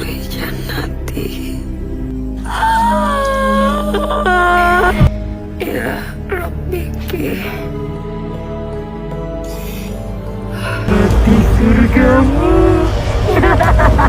कोई जन्नती या रब्बी की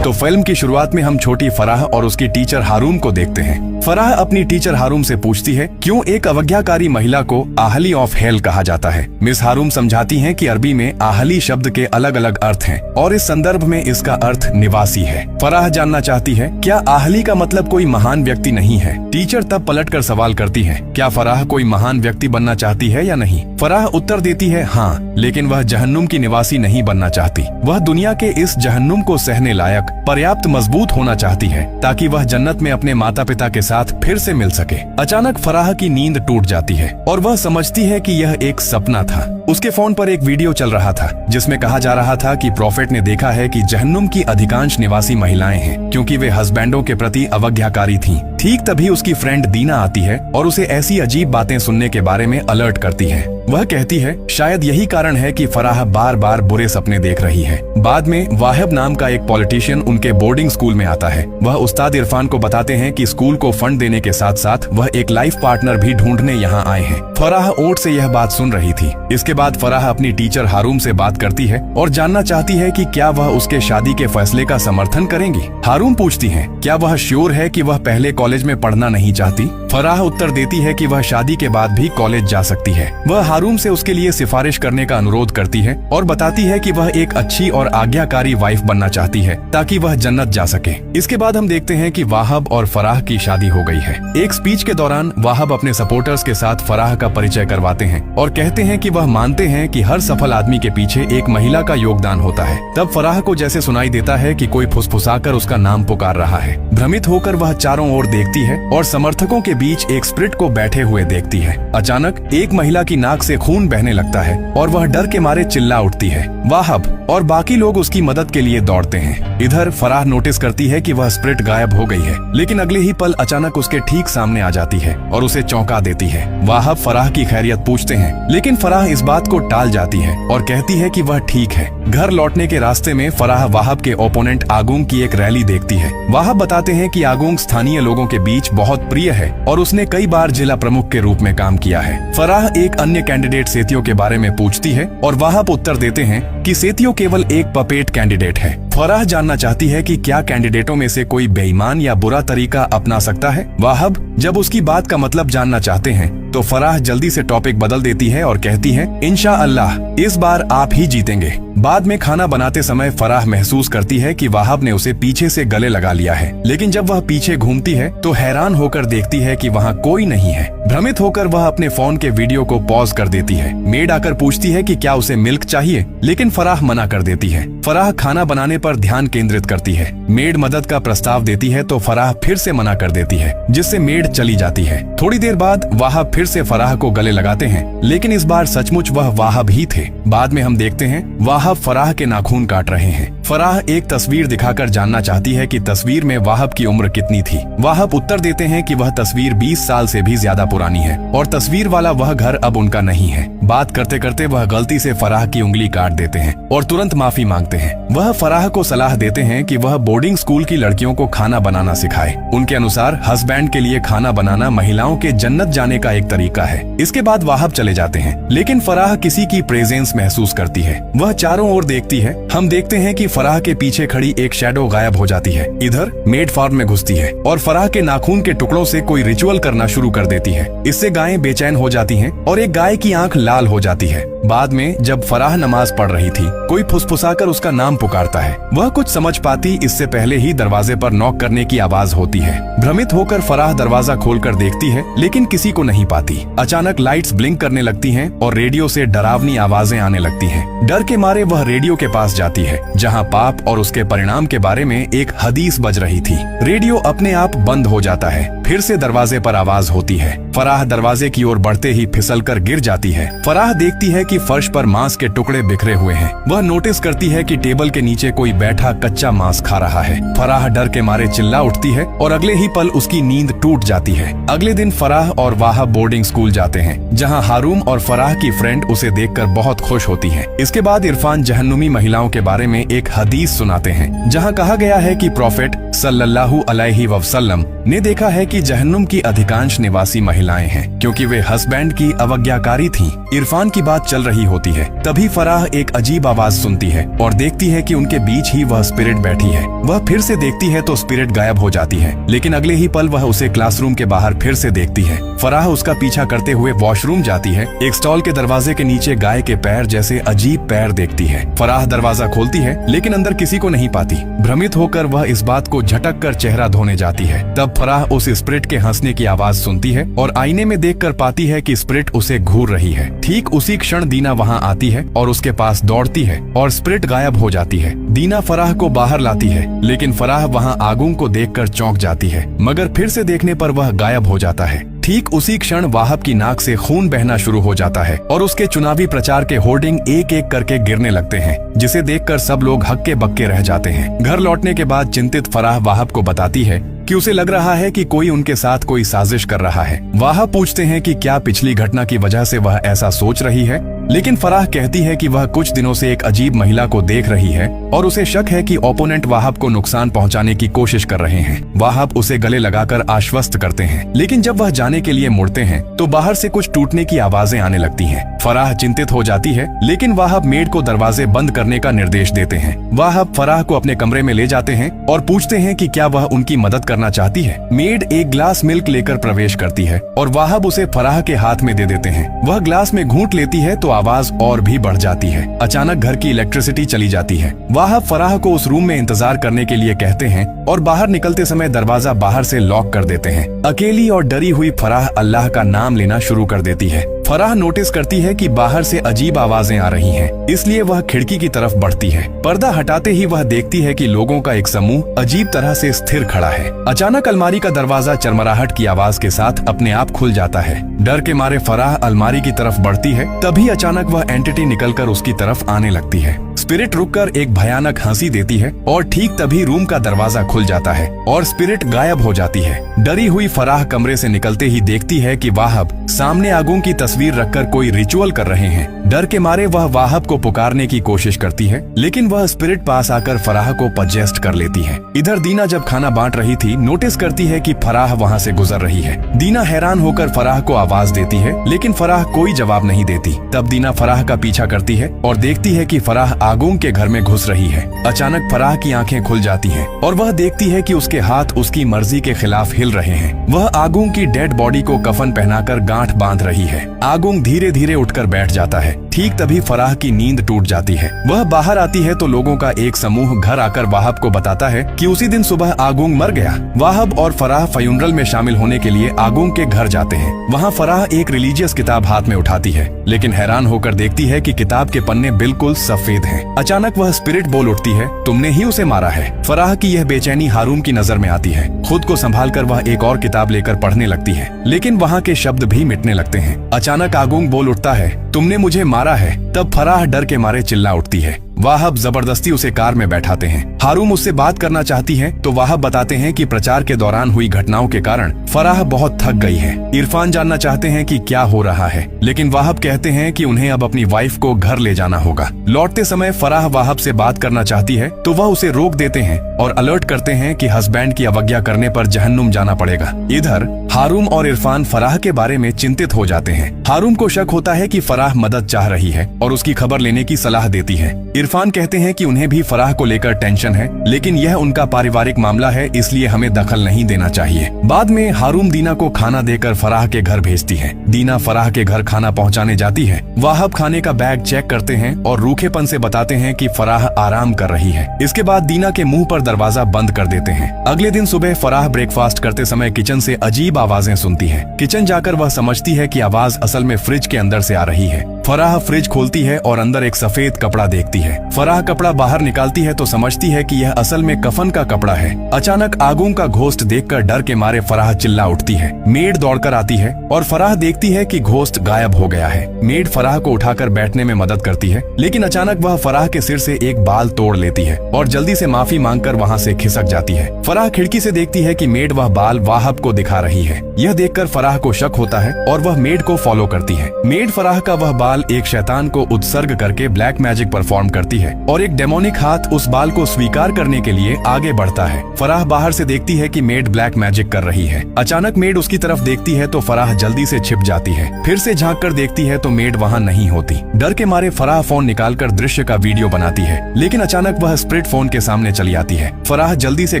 तो फिल्म की शुरुआत में हम छोटी फराह और उसकी टीचर हारून को देखते हैं। फराह अपनी टीचर हारून से पूछती है क्यों एक अवज्ञाकारी महिला को आहली ऑफ हेल कहा जाता है। मिस हारून समझाती हैं कि अरबी में आहली शब्द के अलग अलग अर्थ हैं और इस संदर्भ में इसका अर्थ निवासी है। फराह जानना चाहती है क्या आहली का मतलब कोई महान व्यक्ति नहीं है। टीचर तब पलटकर सवाल करती है क्या फराह कोई महान व्यक्ति बनना चाहती है या नहीं। फराह उत्तर देती है हाँ, लेकिन वह जहन्नुम की निवासी नहीं बनना चाहती। वह दुनिया के इस जहन्नुम को सहने लायक पर्याप्त मजबूत होना चाहती है ताकि वह जन्नत में अपने माता पिता के साथ फिर से मिल सके। अचानक फराह की नींद टूट जाती है और वह समझती है कि यह एक सपना था। उसके फोन पर एक वीडियो चल रहा था जिसमें कहा जा रहा था कि प्रॉफेट ने देखा है कि जहन्नुम की अधिकांश निवासी महिलाएं हैं क्योंकि वे हस्बैंडों के प्रति अवज्ञाकारी थीं। ठीक तभी उसकी फ्रेंड दीना आती है और उसे ऐसी अजीब बातें सुनने के बारे में अलर्ट करती है। वह कहती है शायद यही कारण है कि फराह बार बार बुरे सपने देख रही है। बाद में वाहिब नाम का एक पॉलिटिशियन उनके बोर्डिंग स्कूल में आता है। वह उस्ताद इरफान को बताते हैं कि स्कूल को फंड देने के साथ साथ वह एक लाइफ पार्टनर भी ढूंढने यहाँ आए हैं। फराह ओट से यह बात सुन रही थी। इसके बाद फराह अपनी टीचर हारून से बात करती है और जानना चाहती है कि क्या वह उसके शादी के फैसले का समर्थन करेंगी। हारून पूछती है क्या वह श्योर है कि वह पहले कॉलेज में पढ़ना नहीं चाहती। फराह उत्तर देती है कि वह शादी के बाद भी कॉलेज जा सकती है। वह हारून से उसके लिए सिफारिश करने का अनुरोध करती है और बताती है कि वह एक अच्छी और आज्ञाकारी वाइफ बनना चाहती है ताकि वह जन्नत जा सके। इसके बाद हम देखते हैं कि वाहब और फराह की शादी हो गई है। एक स्पीच के दौरान वाहब अपने सपोर्टर्स के साथ फराह का परिचय करवाते हैं और कहते हैं कि वह मानते हैं कि हर सफल आदमी के पीछे एक महिला का योगदान होता है। तब फराह को जैसे सुनाई देता है कि कोई फुसफुसाकर उसका नाम पुकार रहा है। भ्रमित होकर वह चारों ओर देखती है और समर्थकों के बीच एक स्प्रिट को बैठे हुए देखती है। अचानक एक महिला की नाक से खून बहने लगता है और वह डर के मारे चिल्ला उठती है। वाहब और बाकी लोग उसकी मदद के लिए दौड़ते हैं। इधर फराह नोटिस करती है कि वह स्प्रिट गायब हो गई है, लेकिन अगले ही पल अचानक उसके ठीक सामने आ जाती है और उसे चौंका देती है। वाहब फराह की खैरियत पूछते हैं, लेकिन फराह इस बात को टाल जाती है और कहती है कि वह ठीक है। घर लौटने के रास्ते में फराह वाहब के ओपोनेंट आगूंग की एक रैली देखती है। वाहब बताते हैं कि आगूंग स्थानीय लोगों के बीच बहुत प्रिय है और उसने कई बार जिला प्रमुख के रूप में काम किया है। फराह एक अन्य कैंडिडेट सेतियो के बारे में पूछती है और वाहब उत्तर देते हैं कि सेतियो केवल एक पपेट कैंडिडेट है। फराह जानना चाहती है कि क्या कैंडिडेटों में से कोई बेईमान या बुरा तरीका अपना सकता है। वाहब जब उसकी बात का मतलब जानना चाहते हैं तो फराह जल्दी से टॉपिक बदल देती है और कहती है इंशाअल्लाह इस बार आप ही जीतेंगे। बाद में खाना बनाते समय फराह महसूस करती है कि वाहब ने उसे पीछे से गले लगा लिया है, लेकिन जब वह पीछे घूमती है तो हैरान होकर देखती है कि वहाँ कोई नहीं है। भ्रमित होकर वह अपने फोन के वीडियो को पॉज कर देती है। मेड आकर पूछती है कि क्या उसे मिल्क चाहिए, लेकिन फराह मना कर देती है। फराह खाना बनाने पर ध्यान केंद्रित करती है। मेड मदद का प्रस्ताव देती है तो फराह फिर से मना कर देती है, जिससे मेड चली जाती है। थोड़ी देर बाद वाहब फिर से फराह को गले लगाते हैं, लेकिन इस बार सचमुच वह वाहब ही थे। बाद में हम देखते हैं वाहब फराह के नाखून काट रहे हैं। फराह एक तस्वीर दिखाकर जानना चाहती है कि तस्वीर में वाहब की उम्र कितनी थी। वाहब उत्तर देते हैं कि वह तस्वीर 20 साल से भी ज्यादा पुरानी है और तस्वीर वाला वह घर अब उनका नहीं है। बात करते करते वह गलती से फराह की उंगली काट देते हैं और तुरंत माफी मांगते हैं। वह फराह को सलाह देते हैं कि वह बोर्डिंग स्कूल की लड़कियों को खाना बनाना सिखाए। उनके अनुसार हस्बैंड के लिए खाना बनाना महिलाओं के जन्नत जाने का एक तरीका है। इसके बाद वाहब चले जाते हैं, लेकिन फराह किसी की प्रेजेंस महसूस करती है। वह चारों ओर देखती है। हम देखते हैं कि फराह के पीछे खड़ी एक शैडो गायब हो जाती है। इधर मेड फार्म में घुसती है और फराह के नाखून के टुकड़ों से कोई रिचुअल करना शुरू कर देती है। इससे गायें बेचैन हो जाती हैं और एक गाय की आंख लाल हो जाती है। बाद में जब फराह नमाज पढ़ रही थी, कोई फुसफुसाकर उसका नाम पुकारता है। वह कुछ समझ पाती इससे पहले ही दरवाजे पर नॉक करने की आवाज होती है। भ्रमित होकर फराह दरवाजा खोलकर देखती है, लेकिन किसी को नहीं पाती। अचानक लाइट्स ब्लिंक करने लगती हैं और रेडियो से डरावनी आवाजें आने लगती हैं। डर के मारे वह रेडियो के पास जाती है, जहां पाप और उसके परिणाम के बारे में एक हदीस बज रही थी। रेडियो अपने आप बंद हो जाता है। फिर से दरवाजे पर आवाज होती है। फराह दरवाजे की ओर बढ़ते ही फिसलकर गिर जाती है। फराह देखती है कि फर्श पर मांस के टुकड़े बिखरे हुए हैं। वह नोटिस करती है कि टेबल के नीचे कोई बैठा कच्चा मांस खा रहा है। फराह डर के मारे चिल्ला उठती है और अगले ही पल उसकी नींद टूट जाती है। अगले दिन फराह और वाहब बोर्डिंग स्कूल जाते हैं, जहाँ हारूम और फराह की फ्रेंड उसे देखकर बहुत खुश होती है। इसके बाद इरफान जहन्नुमी महिलाओं के बारे में एक हदीस सुनाते हैं, जहाँ कहा गया है कि प्रॉफेट सल्लल्लाहु अलैहि वसल्लम ने देखा है कि जहन्नुम की अधिकांश निवासी महिलाएं हैं, क्योंकि वे हस्बैंड की अवज्ञाकारी थीं। इरफान की बात चल रही होती है, तभी फराह एक अजीब आवाज सुनती है और देखती है कि उनके बीच ही वह स्पिरिट बैठी है। वह फिर से देखती है तो स्पिरिट गायब हो जाती है, लेकिन अगले ही पल वह उसे क्लासरूम के बाहर फिर से देखती है। फराह उसका पीछा करते हुए वॉशरूम जाती है। एक स्टॉल के दरवाजे के नीचे गाय के पैर जैसे अजीब पैर देखती है। फराह दरवाजा खोलती है, लेकिन अंदर किसी को नहीं पाती। भ्रमित होकर वह इस बात को झटक कर चेहरा धोने जाती है। तब फराह उस स्पिरिट के हंसने की आवाज सुनती है और आईने में देखकर पाती है कि स्पिरिट उसे घूर रही है। ठीक उसी क्षण दीना वहां आती है और उसके पास दौड़ती है और स्पिरिट गायब हो जाती है। दीना फराह को बाहर लाती है, लेकिन फराह वहां आगून को देखकर चौंक जाती है, मगर फिर से देखने पर वह गायब हो जाता है। ठीक उसी क्षण वाहब की नाक से खून बहना शुरू हो जाता है और उसके चुनावी प्रचार के होर्डिंग एक एक करके गिरने लगते हैं, जिसे देखकर सब लोग हक्के बक्के रह जाते हैं। घर लौटने के बाद चिंतित फराह वाहब को बताती है कि उसे लग रहा है कि कोई उनके साथ कोई साजिश कर रहा है। वाहब पूछते हैं कि क्या पिछली घटना की वजह से वह ऐसा सोच रही है, लेकिन फराह कहती है कि वह कुछ दिनों से एक अजीब महिला को देख रही है और उसे शक है कि ओपोनेंट वाहब को नुकसान पहुंचाने की कोशिश कर रहे हैं। वाहब उसे गले लगाकर आश्वस्त करते हैं, लेकिन जब वह जाने के लिए मुड़ते हैं तो बाहर से कुछ टूटने की आवाजें आने लगती हैं। फराह चिंतित हो जाती है, लेकिन वाहब मेड को दरवाजे बंद करने का निर्देश देते हैं। वाहब फराह को अपने कमरे में ले जाते हैं और पूछते हैं कि क्या वह उनकी मदद करना चाहती है। मेड एक ग्लास मिल्क लेकर प्रवेश करती है और वाहब उसे फराह के हाथ में दे देते हैं। वह ग्लास में घूंट लेती है तो आवाज और भी बढ़ जाती है। अचानक घर की इलेक्ट्रिसिटी चली जाती है। वाहब फराह को उस रूम में इंतजार करने के लिए कहते हैं और बाहर निकलते समय दरवाजा बाहर से लॉक कर देते हैं। अकेली और डरी हुई फराह अल्लाह का नाम लेना शुरू कर देती है। फराह नोटिस करती है कि बाहर से अजीब आवाजें आ रही हैं, इसलिए वह खिड़की की तरफ बढ़ती है। पर्दा हटाते ही वह देखती है कि लोगों का एक समूह अजीब तरह से स्थिर खड़ा है। अचानक अलमारी का दरवाजा चरमराहट की आवाज के साथ अपने आप खुल जाता है। डर के मारे फराह अलमारी की तरफ बढ़ती है, तभी अचानक वह एंटिटी निकलकर उसकी तरफ आने लगती है। स्पिरिट रुककर एक भयानक हंसी देती है और ठीक तभी रूम का दरवाजा खुल जाता है और स्पिरिट गायब हो जाती है। डरी हुई फराह कमरे से निकलते ही देखती है कि वाहब सामने आगून की तस्वीर रखकर कोई रिचुअल कर रहे हैं। डर के मारे वह वाहब को पुकारने की कोशिश करती है, लेकिन वह स्पिरिट पास आकर फराह को पजेस्ट कर लेती है। इधर दीना जब खाना बांट रही थी, नोटिस करती है कि फराह वहाँ से गुजर रही है। दीना हैरान होकर फराह को आवाज देती है, लेकिन फराह कोई जवाब नहीं देती। तब दीना फराह का पीछा करती है और देखती है कि फराह आगून के घर में घुस रही है। अचानक फराह की आंखें खुल जाती हैं और वह देखती है कि उसके हाथ उसकी मर्जी के खिलाफ हिल रहे हैं। वह आगून की डेड बॉडी को कफन पहनाकर गांठ बांध रही है। आगून धीरे धीरे उठकर बैठ जाता है। ठीक तभी फराह की नींद टूट जाती है। वह बाहर आती है तो लोगों का एक समूह घर आकर वाहब को बताता है कि उसी दिन सुबह आगून मर गया। वाहब और फराह फ्यूनरल में शामिल होने के लिए आगून के घर जाते हैं। वहाँ फराह एक रिलीजियस किताब हाथ में उठाती है, लेकिन हैरान होकर देखती है कि किताब के पन्ने बिल्कुल सफेद हैं। अचानक वह स्पिरिट बोल उठती है, तुमने ही उसे मारा है। फराह की यह बेचैनी हारूम की नजर में आती है। खुद को संभालकर वह एक और किताब लेकर पढ़ने लगती है, लेकिन वहाँ के शब्द भी मिटने लगते हैं। अचानक आगून बोल उठता है, तुमने मुझे मारा है। तब फराह डर के मारे चिल्ला उठती है। वाहब जबरदस्ती उसे कार में बैठाते हैं। हारूम उससे बात करना चाहती है तो वाहब बताते हैं कि प्रचार के दौरान हुई घटनाओं के कारण फराह बहुत थक गई है। इरफान जानना चाहते हैं कि क्या हो रहा है, लेकिन वाहब कहते हैं कि उन्हें अब अपनी वाइफ को घर ले जाना होगा। लौटते समय फराह वाहब से बात करना चाहती है तो वह उसे रोक देते हैं और अलर्ट करते हैं कि हस्बैंड की अवज्ञा करने पर जहन्नुम जाना पड़ेगा। इधर हारूम और इरफान फराह के बारे में चिंतित हो जाते हैं। हारूम को शक होता है कि फराह मदद चाह रही है और उसकी खबर लेने की सलाह देती है। इरफान कहते हैं कि उन्हें भी फराह को लेकर टेंशन है, लेकिन यह उनका पारिवारिक मामला है, इसलिए हमें दखल नहीं देना चाहिए। बाद में हारूम दीना को खाना देकर फराह के घर भेजती है। दीना फराह के घर खाना पहुंचाने जाती है। वाहब खाने का बैग चेक करते हैं और रूखेपन से बताते हैं कि फराह आराम कर रही है। इसके बाद दीना के मुंह पर दरवाजा बंद कर देते हैं। अगले दिन सुबह फराह ब्रेकफास्ट करते समय किचन से अजीब आवाजें सुनती है। किचन जाकर वह समझती है कि आवाज असल में फ्रिज के अंदर से आ रही है। फराह फ्रिज खोलती है और अंदर एक सफेद कपड़ा देखती है। हैं। फराह कपड़ा बाहर निकालती है तो समझती है कि यह असल में कफन का कपड़ा है। अचानक आगून का घोस्ट देखकर डर के मारे फराह चिल्ला उठती है। मेड दौड़कर आती है और फराह देखती है कि घोस्ट गायब हो गया है। मेड फराह को उठाकर बैठने में मदद करती है, लेकिन अचानक वह फराह के सिर से एक बाल तोड़ लेती है और जल्दी से माफी मांगकर वहाँ से खिसक जाती है। फराह खिड़की से देखती है कि मेड वह बाल वाहब को दिखा रही है। यह देखकर फराह को शक होता है और वह मेड को फॉलो करती है। मेड फराह का वह बाल एक शैतान को उत्सर्ग करके ब्लैक मैजिक परफॉर्म करती है और एक डेमोनिक हाथ उस बाल को स्वीकार करने के लिए आगे बढ़ता है। फराह बाहर से देखती है कि मेड ब्लैक मैजिक कर रही है। अचानक मेड उसकी तरफ देखती है तो फराह जल्दी से छिप जाती है। फिर से झांक कर देखती है तो मेड वहाँ नहीं होती। डर के मारे फराह फोन निकालकर दृश्य का वीडियो बनाती है, लेकिन अचानक वह स्प्रिट फोन के सामने चली आती है। फराह जल्दी से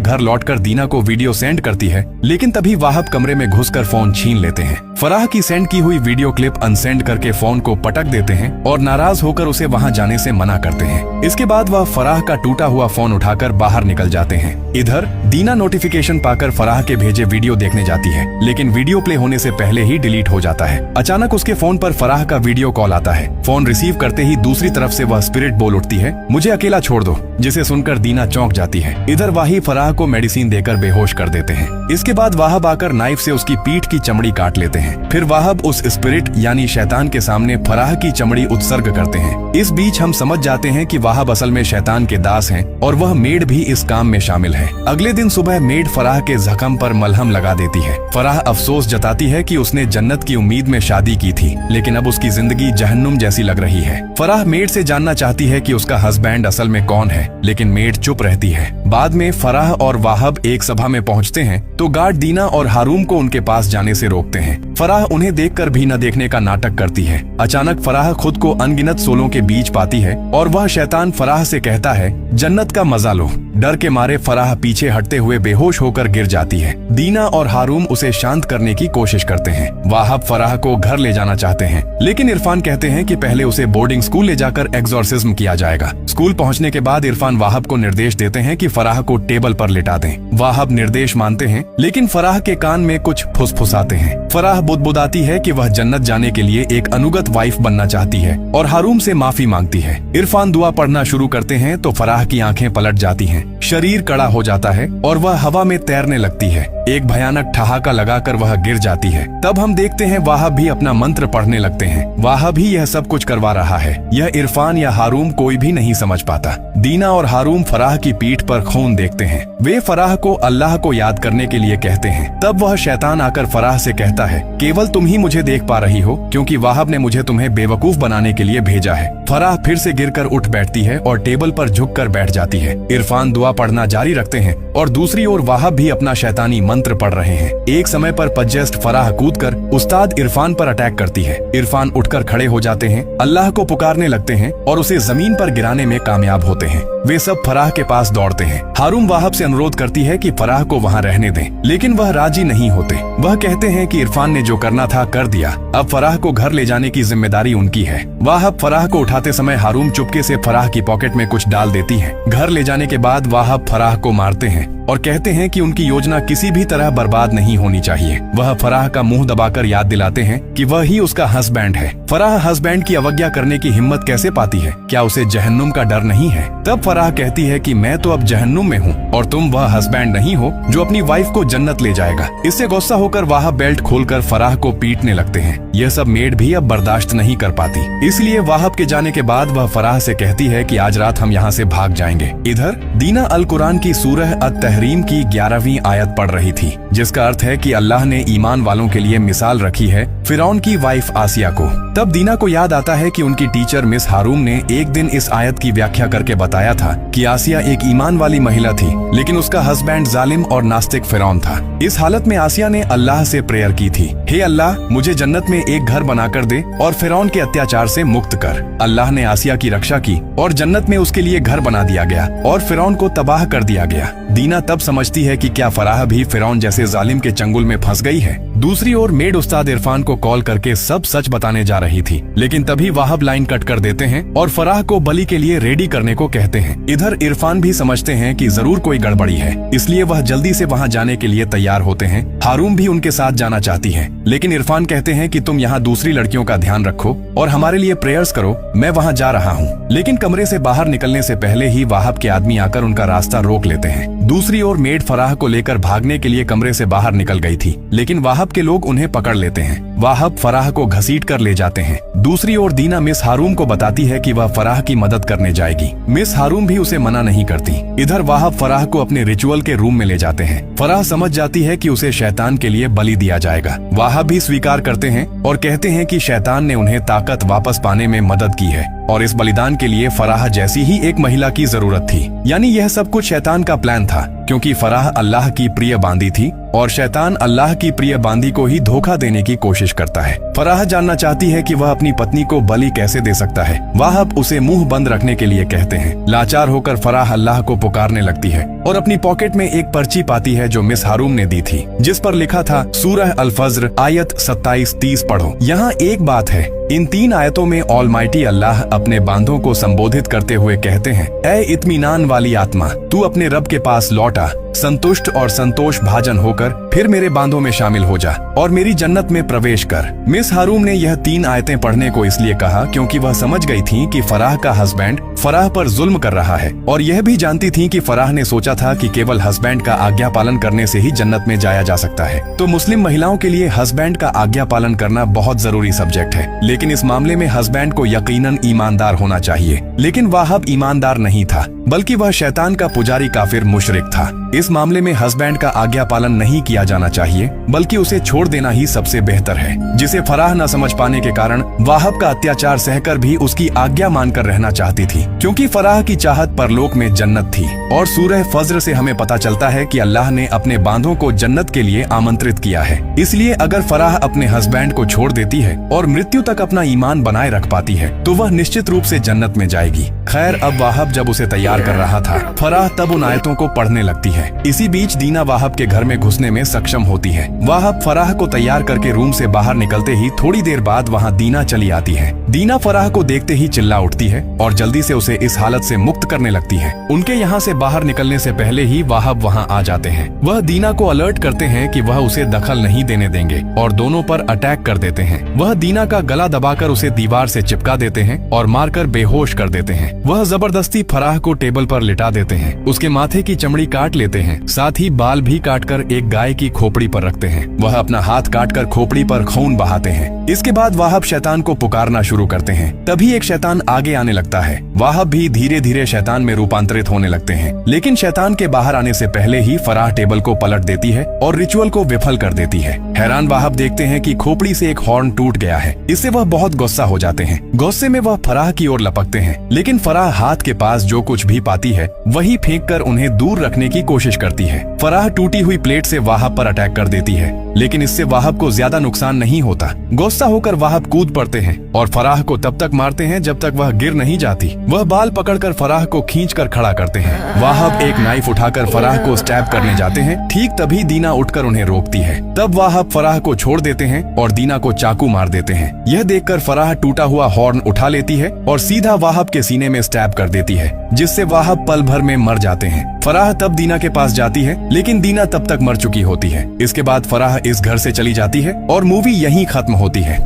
घर लौटकर दीना को वीडियो सेंड करती है, लेकिन तभी वाहब कमरे में घुसकर फोन छीन लेते हैं। फराह की सेंड की हुई वीडियो क्लिप अनसेंड करके फोन को पटक देते हैं और नाराज होकर उसे वहां जाने से मना करते हैं। इसके बाद वह फराह का टूटा हुआ फोन उठाकर बाहर निकल जाते हैं। इधर दीना नोटिफिकेशन पाकर फराह के भेजे वीडियो देखने जाती है, लेकिन वीडियो प्ले होने से पहले ही डिलीट हो जाता है। अचानक उसके फोन पर फराह का वीडियो कॉल आता है। फोन रिसीव करते ही दूसरी तरफ से वह स्पिरिट बोल उठती है, मुझे अकेला छोड़ दो, जिसे सुनकर दीना चौंक जाती है। इधर वाही फराह को मेडिसिन देकर बेहोश कर देते हैं। इसके बाद वाहब आकर नाइफ से उसकी पीठ की चमड़ी काट लेते हैं। फिर वाहब उस स्पिरिट यानी शैतान के सामने फराह की चमड़ी उत्सर्ग करते हैं। इस बीच हम समझ जाते हैं कि वाहब असल में शैतान के दास हैं और वह मेड भी इस काम में शामिल है। अगले दिन सुबह मेड फराह के जख्म पर मलहम लगा देती है। फराह अफसोस जताती है कि उसने जन्नत की उम्मीद में शादी की थी, लेकिन अब उसकी जिंदगी जहन्नुम जैसी लग रही है। फराह मेड से जानना चाहती है कि उसका हस्बैंड असल में कौन है, लेकिन मेड चुप रहती है। बाद में फराह और वाहब एक सभा में पहुंचते हैं तो गार्ड दीना और हारूम को उनके पास जाने से रोकते हैं। फराह उन्हें देखकर भी न देखने का नाटक करती है। अचानक फराह खुद को अनगिनत सोलों के बीच पाती है और वह शैतान फराह से कहता है, जन्नत का मजा लो। डर के मारे फराह पीछे हटते हुए बेहोश होकर गिर जाती है। दीना और हारूम उसे शांत करने की कोशिश करते हैं। वाहब फराह को घर ले जाना चाहते हैं, लेकिन इरफान कहते हैं कि पहले उसे बोर्डिंग स्कूल ले जाकर एग्जॉर्सिज्म किया जाएगा। स्कूल पहुंचने के बाद इरफान वाहब को निर्देश देते हैं कि फराह को टेबल पर लिटा दें। वाहब निर्देश मानते हैं, लेकिन फराह के कान में कुछ फुसफुसाते हैं। फराह बुदबुदाती है कि वह जन्नत जाने के लिए एक अनुगत वाइफ बनना चाहती है और हारूम से माफी मांगती है। इरफान दुआ पढ़ना शुरू करते हैं तो फराह की आंखें पलट जाती हैं, शरीर कड़ा हो जाता है और वह हवा में तैरने लगती है। एक भयानक ठहाका लगाकर वह गिर जाती है। तब हम देखते हैं वाहब भी अपना मंत्र पढ़ने लगते हैं। वाहब ही यह सब कुछ करवा रहा है। यह इरफान या हारूम कोई भी नहीं समझ पाता। दीना और हारूम फराह की पीठ पर खून देखते हैं। वे फराह को अल्लाह को याद करने के लिए कहते हैं। तब वह शैतान आकर फराह से कहता है, केवल तुम ही मुझे देख पा रही हो, क्योंकि वाहब ने मुझे तुम्हें बेवकूफ बनाने के लिए भेजा है। फराह फिर से गिरकर उठ बैठती है और टेबल पर झुककर बैठ जाती है। इरफान दुआ पढ़ना जारी रखते हैं और दूसरी ओर वाहब भी अपना शैतानी मंत्र पढ़ रहे हैं। एक समय पर पजेस्ट फराह कूदकर उस्ताद इरफान पर अटैक करती है। इरफान उठकर खड़े हो जाते हैं, अल्लाह को पुकारने लगते हैं और उसे जमीन पर गिराने में कामयाब होते हैं। वे सब फराह के पास दौड़ते हैं। हारूम वाहब से अनुरोध करती है कि फराह को वहाँ रहने दें, लेकिन वह राजी नहीं होते। वह कहते हैं कि इरफान ने जो करना था कर दिया, अब फराह को घर ले जाने की जिम्मेदारी उनकी है। वाहब फराह को उठाते समय हारूम चुपके से फराह की पॉकेट में कुछ डाल देती है। घर ले जाने के बाद वाहब फराह को मारते हैं और कहते हैं कि उनकी योजना किसी भी तरह बर्बाद नहीं होनी चाहिए। वह फराह का मुंह दबाकर याद दिलाते हैं कि वह ही उसका हस्बैंड है। फराह हस्बैंड की अवज्ञा करने की हिम्मत कैसे पाती है? क्या उसे जहन्नुम का डर नहीं है? तब फराह कहती है कि मैं तो अब जहन्नुम में हूँ और तुम वह हस्बैंड नहीं हो जो अपनी वाइफ को जन्नत ले जाएगा। इससे गुस्सा होकर वाह बेल्ट खोलकर फराह को पीटने लगते हैं। यह सब मेड भी अब बर्दाश्त नहीं कर पाती, इसलिए वाहब के जाने के बाद वह फराह से कहती है कि आज रात हम यहाँ से भाग जाएंगे। इधर दीना अल कुरान की सूरह अत-तहरीम की 11वीं आयत पढ़ रही थी, जिसका अर्थ है कि अल्लाह ने ईमान वालों के लिए मिसाल रखी है फिरौन की वाइफ आसिया को। तब दीना को याद आता है कि उनकी टीचर मिस हारूम ने एक दिन इस आयत की व्याख्या करके बताया था कि आसिया एक ईमान वाली महिला थी, लेकिन उसका हस्बैंड जालिम और नास्तिक फिरौन था। इस हालत में आसिया ने अल्लाह से प्रेयर की थी, हे अल्लाह मुझे जन्नत में एक घर बनाकर दे और फिरौन के अत्याचार से मुक्त कर। अल्लाह ने आसिया की रक्षा की और जन्नत में उसके लिए घर बना दिया गया और फिरौन को तबाह कर दिया गया। दीना तब समझती है कि क्या फराह भी फिरौन फिरौन जैसे जालिम के चंगुल में फंस गई है। दूसरी ओर मेड उस्ताद इरफान को कॉल करके सब सच बताने जा रही थी, लेकिन तभी वाहब लाइन कट कर देते हैं और फराह को बलि के लिए रेडी करने को कहते हैं। इधर इरफान भी समझते हैं कि जरूर कोई गड़बड़ी है, इसलिए वह जल्दी से वहां जाने के लिए तैयार होते हैं। हारून भी उनके साथ जाना चाहती है, लेकिन इरफान कहते हैं कि तुम यहाँ दूसरी लड़कियों का ध्यान रखो और हमारे लिए प्रेयर्स करो, मैं वहाँ जा रहा हूँ। लेकिन कमरे से बाहर निकलने से पहले ही वाहब के आदमी आकर उनका रास्ता रोक लेते हैं। दूसरी ओर मेड फराह को लेकर भागने के लिए कमरे से बाहर निकल गई थी, लेकिन वाहब के लोग उन्हें पकड़ लेते हैं। वाहब फराह को घसीट कर ले जाते हैं। दूसरी ओर दीना मिस हारून को बताती है कि वह फराह की मदद करने जाएगी। मिस हारून भी उसे मना नहीं करती। इधर वाहब फराह को अपने रिचुअल के रूम में ले जाते हैं। फराह समझ जाती है कि उसे शैतान के लिए बलि दिया जाएगा। वाहब भी स्वीकार करते हैं और कहते हैं कि शैतान ने उन्हें ताकत वापस पाने में मदद की है और इस बलिदान के लिए फराह जैसी ही एक महिला की जरूरत थी। यानी यह सब कुछ शैतान का प्लान था, क्योंकि फराह अल्लाह की प्रिय बांदी थी और शैतान अल्लाह की प्रिय बांदी को ही धोखा देने की कोशिश करता है। फराह जानना चाहती है कि वह अपनी पत्नी को बलि कैसे दे सकता है। वाहब उसे मुंह बंद रखने के लिए कहते हैं। लाचार होकर फराह अल्लाह को पुकारने लगती है और अपनी पॉकेट में एक पर्ची पाती है जो मिस हारून ने दी थी, जिस पर लिखा था सूरह अल फज्र आयत 27-30 पढ़ो। यहाँ एक बात है, इन 3 आयतों में ऑलमाइटी अल्लाह अपने बांधों को संबोधित करते हुए कहते हैं, ऐ इत्मीनान वाली आत्मा, तू अपने रब के पास लौटा, संतुष्ट और संतोष भाजन होकर फिर मेरे बांधों में शामिल हो जा और मेरी जन्नत में प्रवेश कर। मिस हारून ने यह 3 आयतें पढ़ने को इसलिए कहा क्योंकि वह समझ गई थी कि फराह का हस्बैंड फराह पर जुल्म कर रहा है और यह भी जानती थी कि फराह ने सोचा था कि केवल हस्बैंड का आज्ञा पालन करने से ही जन्नत में जाया जा सकता है। तो मुस्लिम महिलाओं के लिए हस्बैंड का आज्ञा पालन करना बहुत जरूरी सब्जेक्ट है, लेकिन इस मामले में हस्बैंड को यकीनन ईमानदार होना चाहिए। लेकिन वाहब ईमानदार नहीं था, बल्कि वह शैतान का पुजारी काफिर मुशरिक था। इस मामले में हस्बैंड का आज्ञा पालन नहीं किया जाना चाहिए, बल्कि उसे छोड़ देना ही सबसे बेहतर है, जिसे फराह न समझ पाने के कारण वाहब का अत्याचार सहकर भी उसकी आज्ञा मानकर रहना चाहती थी, क्योंकि फराह की चाहत परलोक में जन्नत थी। और सूरह फज्र से हमें पता चलता है कि अल्लाह ने अपने बांधों को जन्नत के लिए आमंत्रित किया है। इसलिए अगर फराह अपने हस्बैंड को छोड़ देती है और मृत्यु तक अपना ईमान बनाए रख पाती है तो वह निश्चित रूप से जन्नत में जाएगी। खैर, अब वाहब जब उसे तैयार कर रहा था, फराह तब उन आयतों को पढ़ने लगती है। इसी बीच दीना वाहब के घर में घुसने में सक्षम होती है। वाहब फराह को तैयार करके रूम से बाहर निकलते ही थोड़ी देर बाद वहाँ दीना चली आती है। दीना फराह को देखते ही चिल्ला उठती है और जल्दी से उसे इस हालत से मुक्त करने लगती है। उनके यहाँ से बाहर निकलने से पहले ही वाहब वहाँ आ जाते हैं। वह दीना को अलर्ट करते हैं कि वह उसे दखल नहीं देने देंगे और दोनों पर अटैक कर देते हैं। वह दीना का गला दबाकर उसे दीवार से चिपका देते हैं और मारकर बेहोश कर देते हैं। वह जबरदस्ती फराह को टेबल पर लिटा देते हैं, उसके माथे की चमड़ी काट लेते हैं, साथ ही बाल भी काटकर एक गाय की खोपड़ी पर रखते हैं। वह अपना हाथ काटकर खोपड़ी पर खून बहाते हैं। इसके बाद वाहब शैतान को पुकारना शुरू करते हैं। तभी एक शैतान आगे आने लगता है। वाहब भी धीरे धीरे शैतान में रूपांतरित होने लगते हैं, लेकिन शैतान के बाहर आने से पहले ही फराह टेबल को पलट देती है और रिचुअल को विफल कर देती है। हैरान वाहब देखते हैं कि खोपड़ी से एक हॉर्न टूट गया है। इससे वह बहुत गुस्सा हो जाते हैं। गुस्से में वह फराह की ओर लपकते हैं, लेकिन फराह हाथ के पास जो कुछ भी पाती है वही फेंककर उन्हें दूर रखने की कोशिश करती है। फराह टूटी हुई प्लेट से वाहब पर अटैक कर देती है, लेकिन इससे वाहब को ज्यादा नुकसान नहीं होता। गुस्सा होकर वाहब कूद पड़ते हैं और फराह को तब तक मारते हैं जब तक वह गिर नहीं जाती। वह बाल पकड़कर फराह को खींचकर खड़ा करते हैं। वाहब एक नाइफ उठाकर फराह को स्टैब करने जाते हैं। ठीक तभी दीना उठकर उन्हें रोकती है। तब वाहब फराह को छोड़ देते हैं और दीना को चाकू मार देते हैं। यह देखकर फराह टूटा हुआ हॉर्न उठा लेती है और सीधा वाहब के सीने में स्टैब कर देती है, जिससे वाहब पल भर में मर जाते हैं। फराह तब दीना के पास जाती है, लेकिन दीना तब तक मर चुकी होती है। इसके बाद फराह इस घर से चली जाती है और मूवी यहीं खत्म होती है।